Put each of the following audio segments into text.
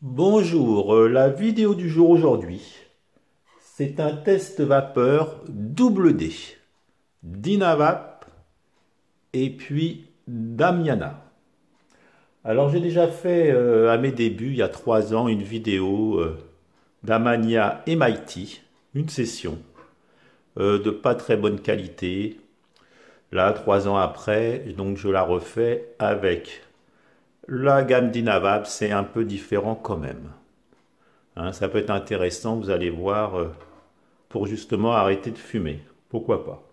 Bonjour, la vidéo du jour aujourd'hui, c'est un test vapeur double D, Dynavap et puis Damiana. Alors j'ai déjà fait à mes débuts, il y a 3 ans, une vidéo d'Amania MIT, une session de pas très bonne qualité. Là, 3 ans après, donc je la refais avec la gamme Dynavap, c'est un peu différent quand même. Hein, ça peut être intéressant, vous allez voir, pour justement arrêter de fumer. Pourquoi pas.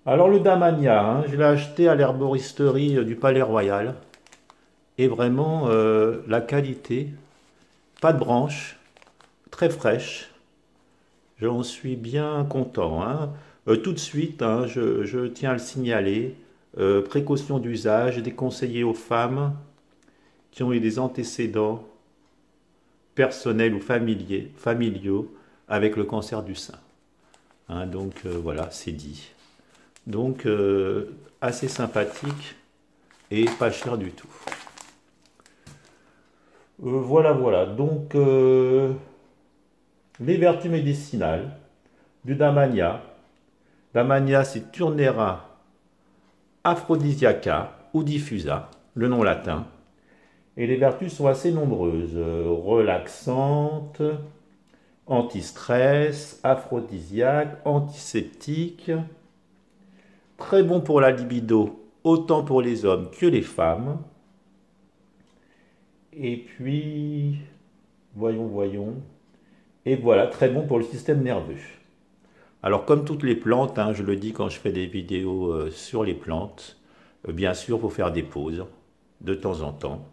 Alors le Damania, hein, je l'ai acheté à l'herboristerie du Palais Royal. Et vraiment, la qualité, pas de branche, très fraîche. J'en suis bien content, hein. Tout de suite, hein, je tiens à le signaler, précaution d'usage déconseillée aux femmes qui ont eu des antécédents personnels ou familiaux avec le cancer du sein. Hein, donc voilà, c'est dit. Donc assez sympathique et pas cher du tout. Voilà. Donc les vertus médicinales du Damania. Damania, c'est Turnera aphrodisiaca ou diffusa, le nom latin. Et les vertus sont assez nombreuses. Relaxantes, anti-stress, aphrodisiaque, antiseptique, très bon pour la libido, autant pour les hommes que les femmes. Et puis, voyons. Et voilà, très bon pour le système nerveux. Alors, comme toutes les plantes, hein, je le dis quand je fais des vidéos sur les plantes, bien sûr, il faut faire des pauses de temps en temps.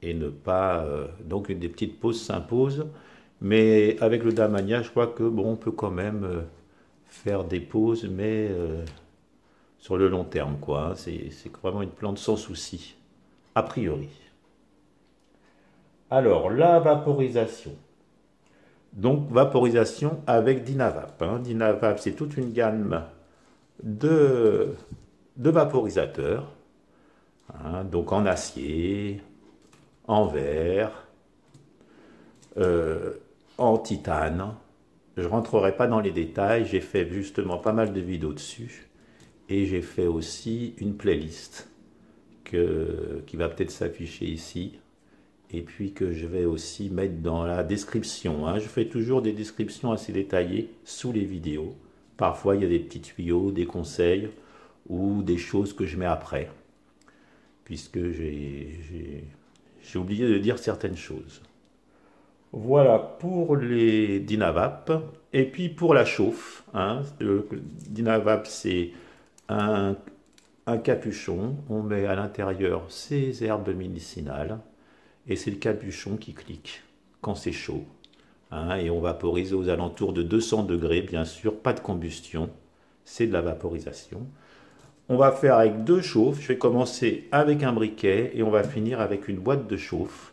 Et ne pas... donc, des petites pauses s'imposent. Mais avec le Damania, je crois que bon, on peut quand même faire des pauses, mais sur le long terme, quoi. Hein. C'est vraiment une plante sans souci, a priori. Alors, la vaporisation. Donc, vaporisation avec Dynavap. Hein. Dynavap, c'est toute une gamme de vaporisateurs. Hein. Donc, en acier, en verre, en titane. Je ne rentrerai pas dans les détails, j'ai fait justement pas mal de vidéos dessus. Et j'ai fait aussi une playlist qui va peut-être s'afficher ici. Et puis que je vais aussi mettre dans la description. Hein. Je fais toujours des descriptions assez détaillées sous les vidéos. Parfois, il y a des petits tuyaux, des conseils ou des choses que je mets après. Puisque j'ai oublié de dire certaines choses. Voilà pour les Dynavap. Et puis pour la chauffe, hein, le Dynavap, c'est un capuchon. On met à l'intérieur ces herbes médicinales. Et c'est le capuchon qui clique quand c'est chaud. Hein, et on vaporise aux alentours de 200 degrés, bien sûr, pas de combustion. C'est de la vaporisation. On va faire avec 2 chauffes. Je vais commencer avec un briquet et on va finir avec une boîte de chauffe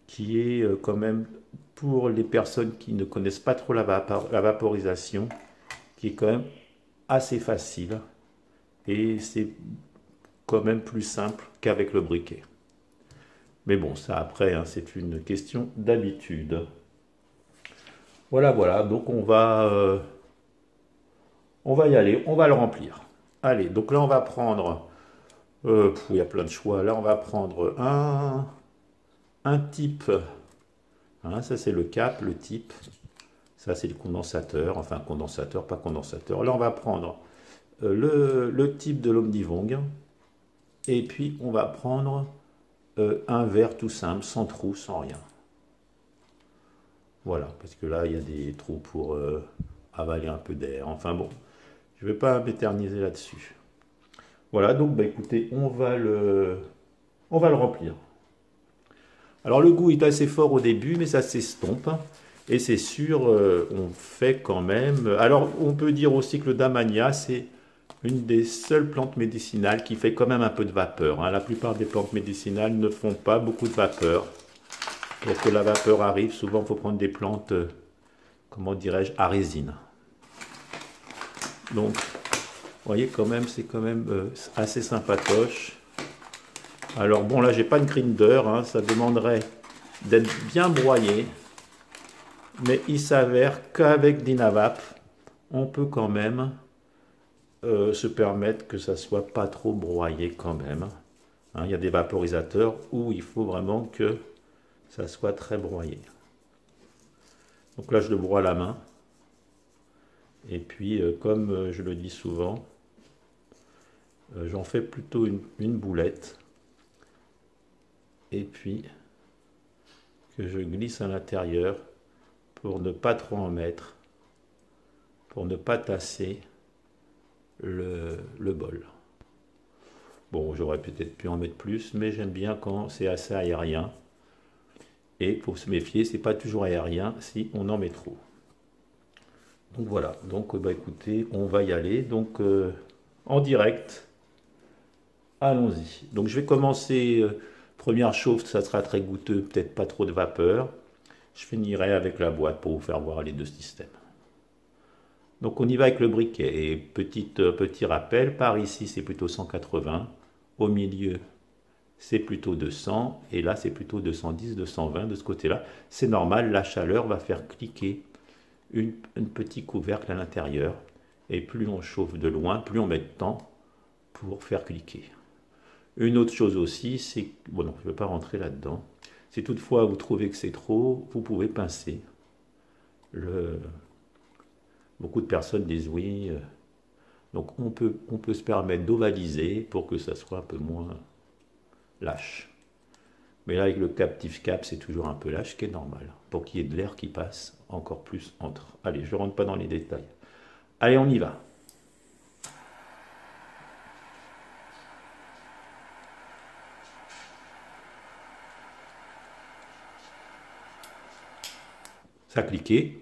qui est quand même, pour les personnes qui ne connaissent pas trop la vaporisation, qui est quand même assez facile. Et c'est quand même plus simple qu'avec le briquet. Mais bon, ça après, hein, c'est une question d'habitude. Voilà, donc on va y aller, on va le remplir. Allez, donc là on va prendre, il y a plein de choix, là on va prendre un type, hein, ça c'est le cap, le type, ça c'est le condensateur, enfin condensateur, pas condensateur. Là on va prendre le type de l'Omnivong, et puis on va prendre un verre tout simple, sans trou, sans rien. Voilà, parce que là, il y a des trous pour avaler un peu d'air. Enfin bon, je ne vais pas m'éterniser là-dessus. Voilà, donc bah, écoutez, on va le remplir. Alors le goût est assez fort au début, mais ça s'estompe. Et c'est sûr, on fait quand même... Alors on peut dire aussi que le Damania, c'est une des seules plantes médicinales qui fait quand même un peu de vapeur. Hein. La plupart des plantes médicinales ne font pas beaucoup de vapeur. Pour que la vapeur arrive, souvent il faut prendre des plantes, comment dirais-je, à résine. Donc, vous voyez quand même, c'est quand même assez sympatoche. Alors bon, là, j'ai pas de grinder, hein, ça demanderait d'être bien broyé. Mais il s'avère qu'avec Dynavap, on peut quand même se permettre que ça soit pas trop broyé quand même. Hein, il y a des vaporisateurs où il faut vraiment que ça soit très broyé. Donc là, je le broie à la main. Et puis, comme je le dis souvent, j'en fais plutôt une boulette. Et puis, que je glisse à l'intérieur pour ne pas trop en mettre, pour ne pas tasser le bol. Bon, j'aurais peut-être pu en mettre plus, mais j'aime bien quand c'est assez aérien. Et pour se méfier, c'est pas toujours aérien si on en met trop. Donc voilà, donc bah écoutez, on va y aller. Donc en direct, allons-y. Donc je vais commencer, première chauffe, ça sera très goûteux, peut-être pas trop de vapeur. Je finirai avec la boîte pour vous faire voir les deux systèmes. Donc on y va avec le briquet. Et petit rappel, par ici c'est plutôt 180, au milieu c'est plutôt 200, et là c'est plutôt 210, 220 de ce côté-là. C'est normal, la chaleur va faire cliquer une petit couvercle à l'intérieur, et plus on chauffe de loin, plus on met de temps pour faire cliquer. Une autre chose aussi, c'est, bon non, je ne vais pas rentrer là-dedans, si toutefois vous trouvez que c'est trop, vous pouvez pincer. Beaucoup de personnes disent oui, donc on peut se permettre d'ovaliser pour que ça soit un peu moins lâche. Mais là, avec le captif cap, c'est toujours un peu lâche, ce qui est normal, pour qu'il y ait de l'air qui passe encore plus entre. Allez, je ne rentre pas dans les détails. Allez, on y va. Ça a cliqué.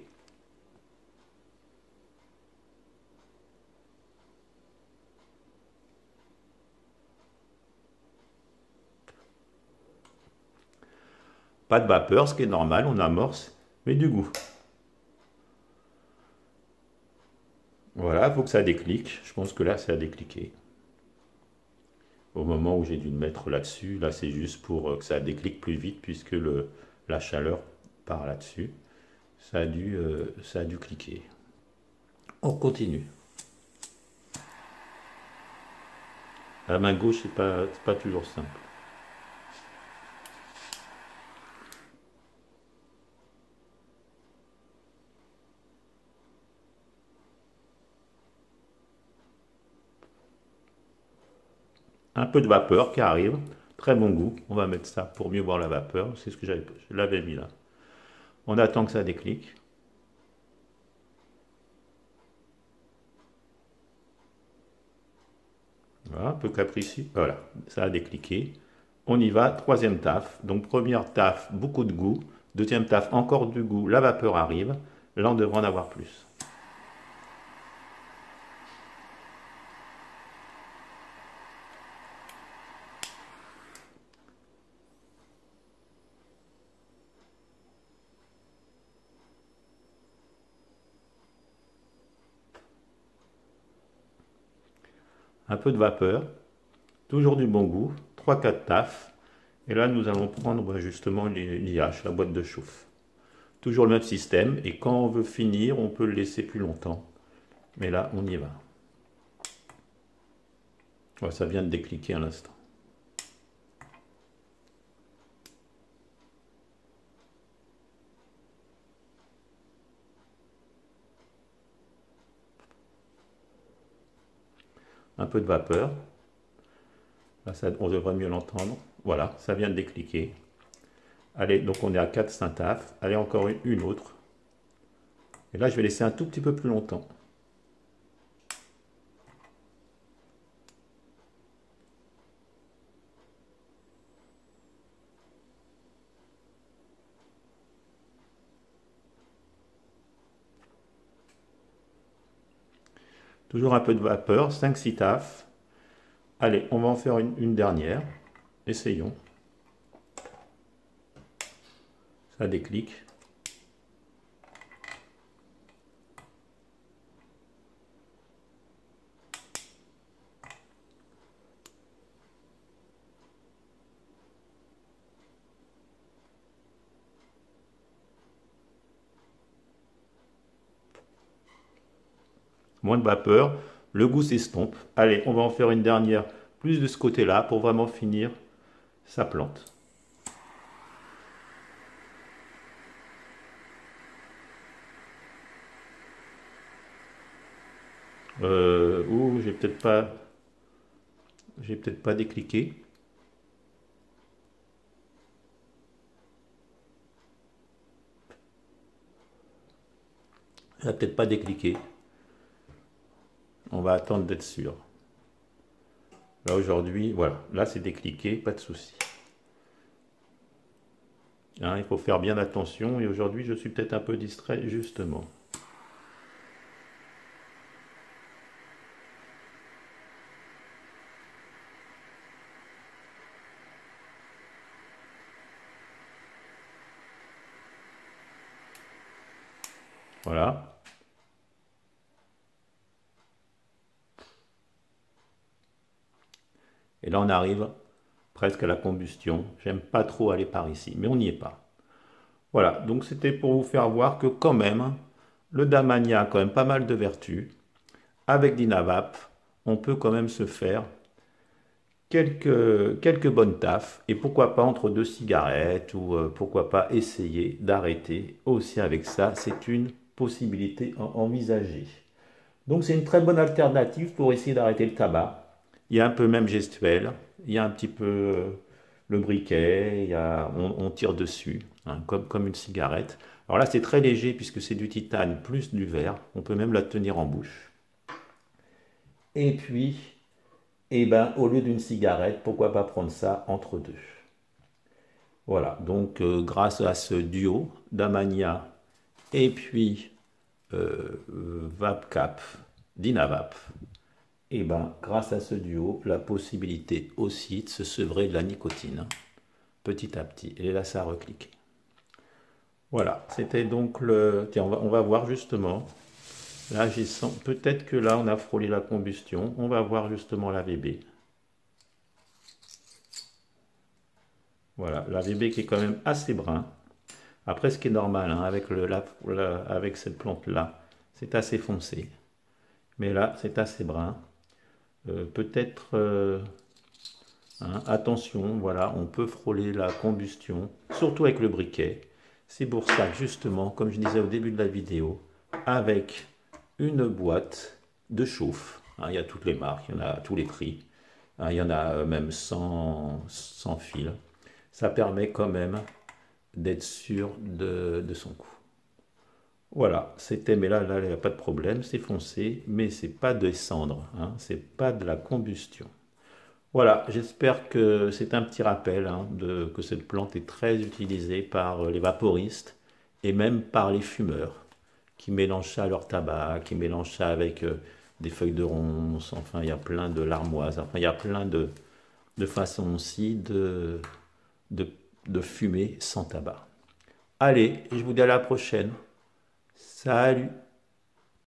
Pas de vapeur, ce qui est normal, on amorce, mais du goût. Voilà, il faut que ça déclique. Je pense que là, ça a décliqué. Au moment où j'ai dû le mettre là-dessus, là, c'est juste pour que ça déclique plus vite, puisque la chaleur part là-dessus. Ça a dû cliquer. On continue. À la main gauche, c'est pas toujours simple. Un peu de vapeur qui arrive, très bon goût. On va mettre ça pour mieux voir la vapeur. C'est ce que je l'avais mis là. On attend que ça déclique. Voilà, un peu capricieux. Voilà, ça a décliqué. On y va, troisième taf. Donc première taf, beaucoup de goût. Deuxième taf, encore du goût. La vapeur arrive. Là, on devrait en avoir plus. Un peu de vapeur. Toujours du bon goût. 3-4 tafs. Et là, nous allons prendre justement l'IH, la boîte de chauffe. Toujours le même système. Et quand on veut finir, on peut le laisser plus longtemps. Mais là, on y va. Ouais, ça vient de décliquer à l'instant. Un peu de vapeur. Là, on devrait mieux l'entendre. Voilà, ça vient de décliquer. Allez, donc on est à 4 syntaphes. Allez, encore une autre. Et là, je vais laisser un tout petit peu plus longtemps. Toujours un peu de vapeur, 5-6 tafs. Allez, on va en faire une dernière. Essayons. Ça déclique. moins de vapeur, le goût s'estompe. Allez, on va en faire une dernière, plus de ce côté-là, pour vraiment finir sa plante. J'ai peut-être pas décliqué. Ça n'a peut-être pas décliqué. On va attendre d'être sûr. Là aujourd'hui, voilà, là c'est décliqué, pas de souci. Hein, il faut faire bien attention et aujourd'hui je suis peut-être un peu distrait justement. Voilà. Et là on arrive presque à la combustion. J'aime pas trop aller par ici, mais on n'y est pas. Voilà, donc c'était pour vous faire voir que quand même, le Damania a quand même pas mal de vertus. Avec d'Inavap, on peut quand même se faire quelques bonnes taffes. Et pourquoi pas entre deux cigarettes ou pourquoi pas essayer d'arrêter aussi avec ça. C'est une possibilité envisagée. Donc c'est une très bonne alternative pour essayer d'arrêter le tabac. Il y a un peu même gestuel, il y a un petit peu le briquet, on tire dessus, hein, comme une cigarette. Alors là c'est très léger puisque c'est du titane plus du verre, on peut même la tenir en bouche. Et puis, eh ben, au lieu d'une cigarette, pourquoi pas prendre ça entre deux. Voilà, donc grâce à ce duo, Damania et puis VapCap, d'Inavap, et ben grâce à ce duo, la possibilité aussi de se sevrer de la nicotine, hein, petit à petit. Et là, ça a recliqué. Voilà, c'était donc le... Tiens, on va voir justement. Là, j'ai sens... peut-être que là, on a frôlé la combustion. On va voir justement la VB. Voilà, la VB qui est quand même assez brun. Après, ce qui est normal, hein, avec cette plante-là, c'est assez foncé. Mais là, c'est assez brun. Peut-être, hein, attention, voilà, on peut frôler la combustion, surtout avec le briquet. C'est pour ça que justement, comme je disais au début de la vidéo, avec une boîte de chauffe, hein, il y a toutes les marques, il y en a à tous les prix, hein, il y en a même sans fil, ça permet quand même d'être sûr de son coup. Voilà, c'était, mais là, il n'y a pas de problème, c'est foncé, mais c'est pas des cendres, hein, c'est pas de la combustion. Voilà, j'espère que c'est un petit rappel, hein, que cette plante est très utilisée par les vaporistes et même par les fumeurs qui mélangent ça à leur tabac, qui mélangent ça avec des feuilles de ronce, enfin il y a plein de larmoises, enfin il y a plein de façons aussi de, de fumer sans tabac. Allez, je vous dis à la prochaine. Salut!